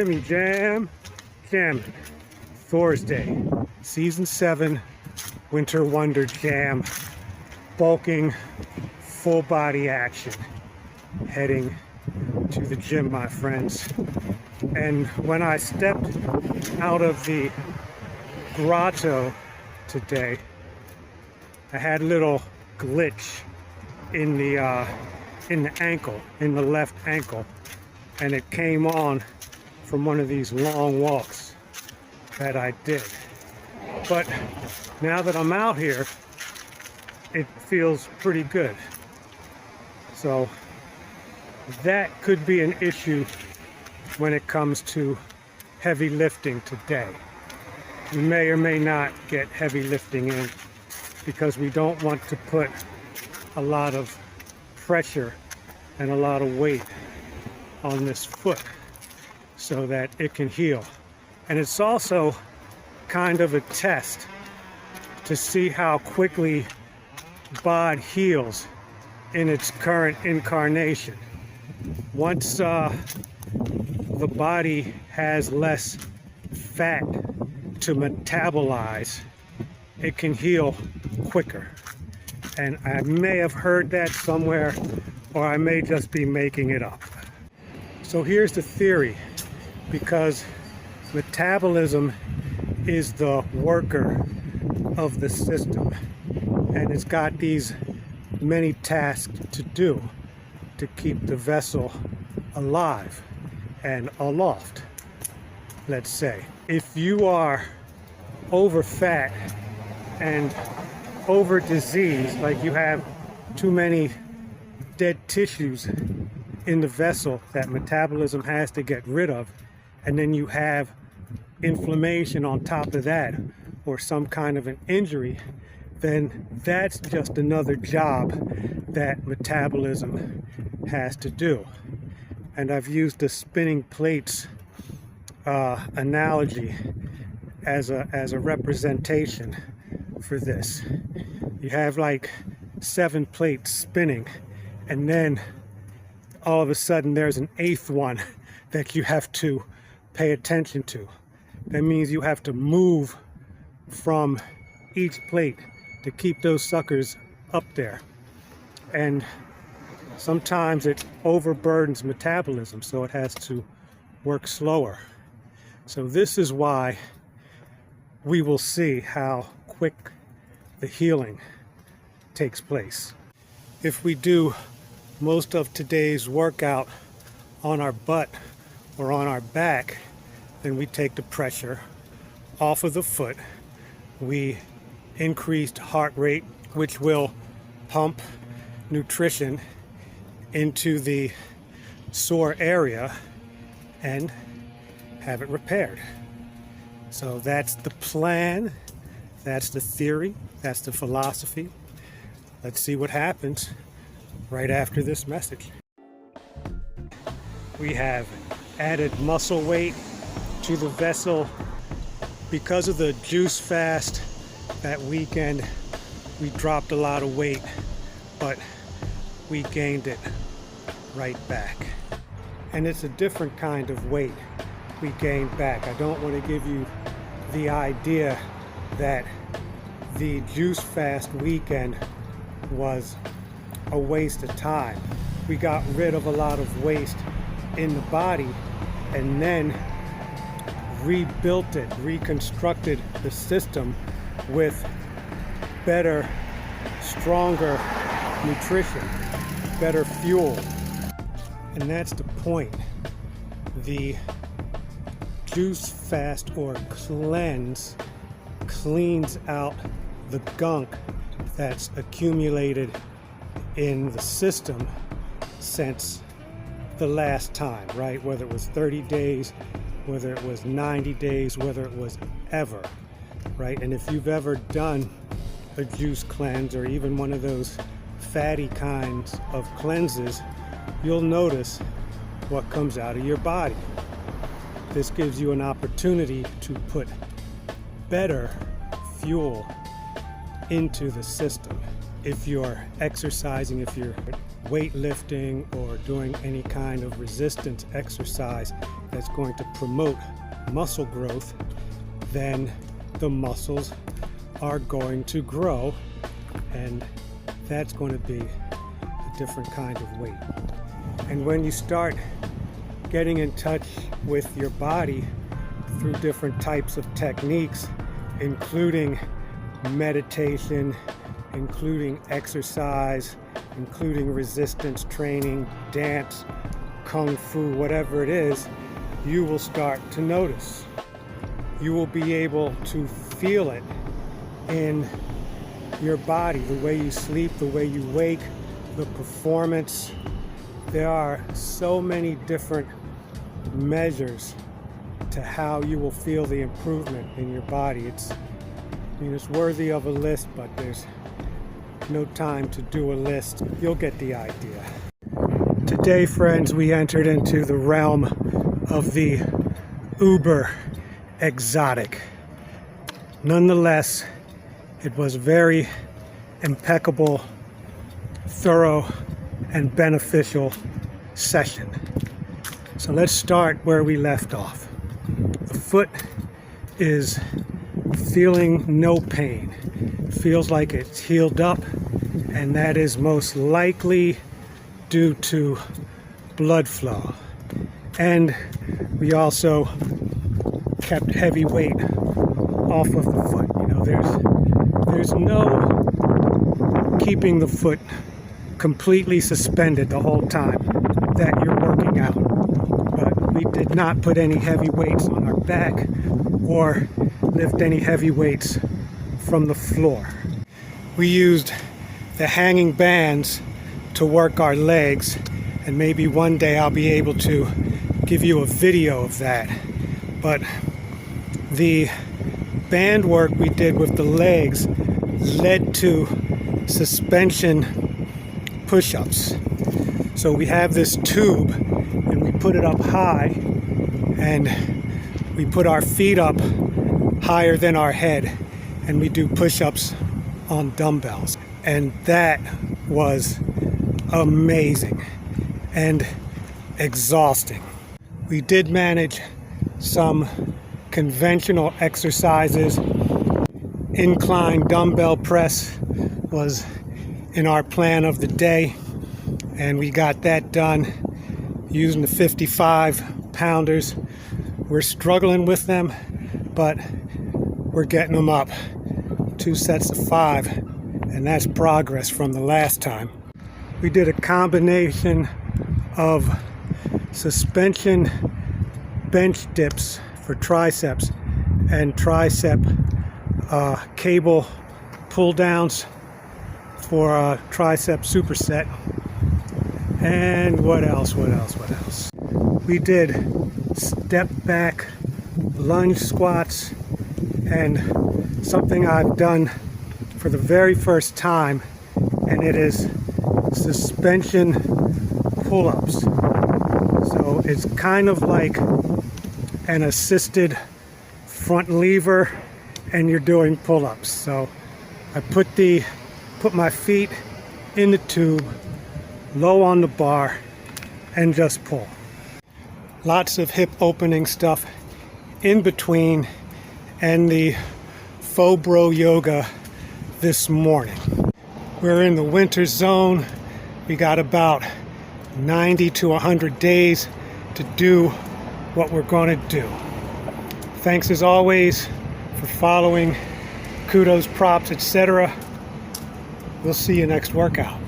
Gymmy Jamm, Thorsday, Season 7, Winter Wonder Jam, bulking, full body action, heading to the gym, my friends. And when I stepped out of the grotto today, I had a little glitch in the ankle, in the left ankle, and it came on from one of these long walks that I did. But now that I'm out here, it feels pretty good. So that could be an issue when it comes to heavy lifting today. We may or may not get heavy lifting in because we don't want to put a lot of pressure and a lot of weight on this foot so that it can heal. And it's also kind of a test to see how quickly bod heals in its current incarnation. Once the body has less fat to metabolize, it can heal quicker. And I may have heard that somewhere, or I may just be making it up. So here's the theory, because metabolism is the worker of the system, and it's got these many tasks to do to keep the vessel alive and aloft, let's say. If you are over fat and over diseased, like you have too many dead tissues in the vessel that metabolism has to get rid of, and then you have inflammation on top of that, or some kind of an injury, then that's just another job that metabolism has to do. And I've used the spinning plates analogy as a representation for this. You have like 7 plates spinning, and then all of a sudden there's an 8th one that you have to pay attention to. That means you have to move from each plate to keep those suckers up there. And sometimes it overburdens metabolism, so it has to work slower. So this is why we will see how quick the healing takes place. If we do most of today's workout on our butt or on our back, then we take the pressure off of the foot. We increased heart rate, which will pump nutrition into the sore area and have it repaired. So that's the plan, that's the theory, that's the philosophy. Let's see what happens right after this message. We have added muscle weight to the vessel. Because of the juice fast that weekend, we dropped a lot of weight, but we gained it right back. And it's a different kind of weight we gained back. I don't want to give you the idea that the juice fast weekend was a waste of time. We got rid of a lot of waste in the body and then rebuilt it, reconstructed the system with better, stronger nutrition, better fuel. And that's the point. The juice fast or cleanse cleans out the gunk that's accumulated in the system since the last time, right? Whether it was 30 days, whether it was 90 days, whether it was ever, right? And if you've ever done a juice cleanse or even one of those fatty kinds of cleanses, you'll notice what comes out of your body. This gives you an opportunity to put better fuel into the system. If you're exercising, if you're weightlifting or doing any kind of resistance exercise, that's going to promote muscle growth, then the muscles are going to grow, and that's going to be a different kind of weight. And when you start getting in touch with your body through different types of techniques, including meditation, including exercise, including resistance training, dance, kung fu, whatever it is, you will start to notice. You will be able to feel it in your body, the way you sleep, the way you wake, the performance. There are so many different measures to how you will feel the improvement in your body. It's worthy of a list, but there's no time to do a list. You'll get the idea. Today, friends, we entered into the realm of the uber exotic. Nonetheless, it was very impeccable, thorough, and beneficial session. So let's start where we left off. The foot is feeling no pain. It feels like it's healed up, and that is most likely due to blood flow. And we also kept heavy weight off of the foot. There's no keeping the foot completely suspended the whole time that you're working out. But we did not put any heavy weights on our back or lift any heavy weights from the floor. We used the hanging bands to work our legs, and maybe one day I'll be able to give you a video of that. But the band work we did with the legs led to suspension push-ups. So we have this tube and we put it up high, and we put our feet up higher than our head, and we do push-ups on dumbbells. And that was amazing and exhausting. We did manage some conventional exercises. Incline dumbbell press was in our plan of the day, and we got that done using the 55 pounders. We're struggling with them, but we're getting them up. 2 sets of 5, and that's progress from the last time. We did a combination of suspension bench dips for triceps and tricep cable pull downs for a tricep superset. And what else? We did step back lunge squats, and something I've done for the very first time, and it is suspension pull-ups. So it's kind of like an assisted front lever, and you're doing pull-ups. So I put my feet in the tube, low on the bar, and just pull. Lots of hip opening stuff in between, and the faux bro yoga this morning. We're in the winter zone. We got about 90 to 100 days to do what we're going to do. Thanks as always for following, kudos, props, etc. We'll see you next workout.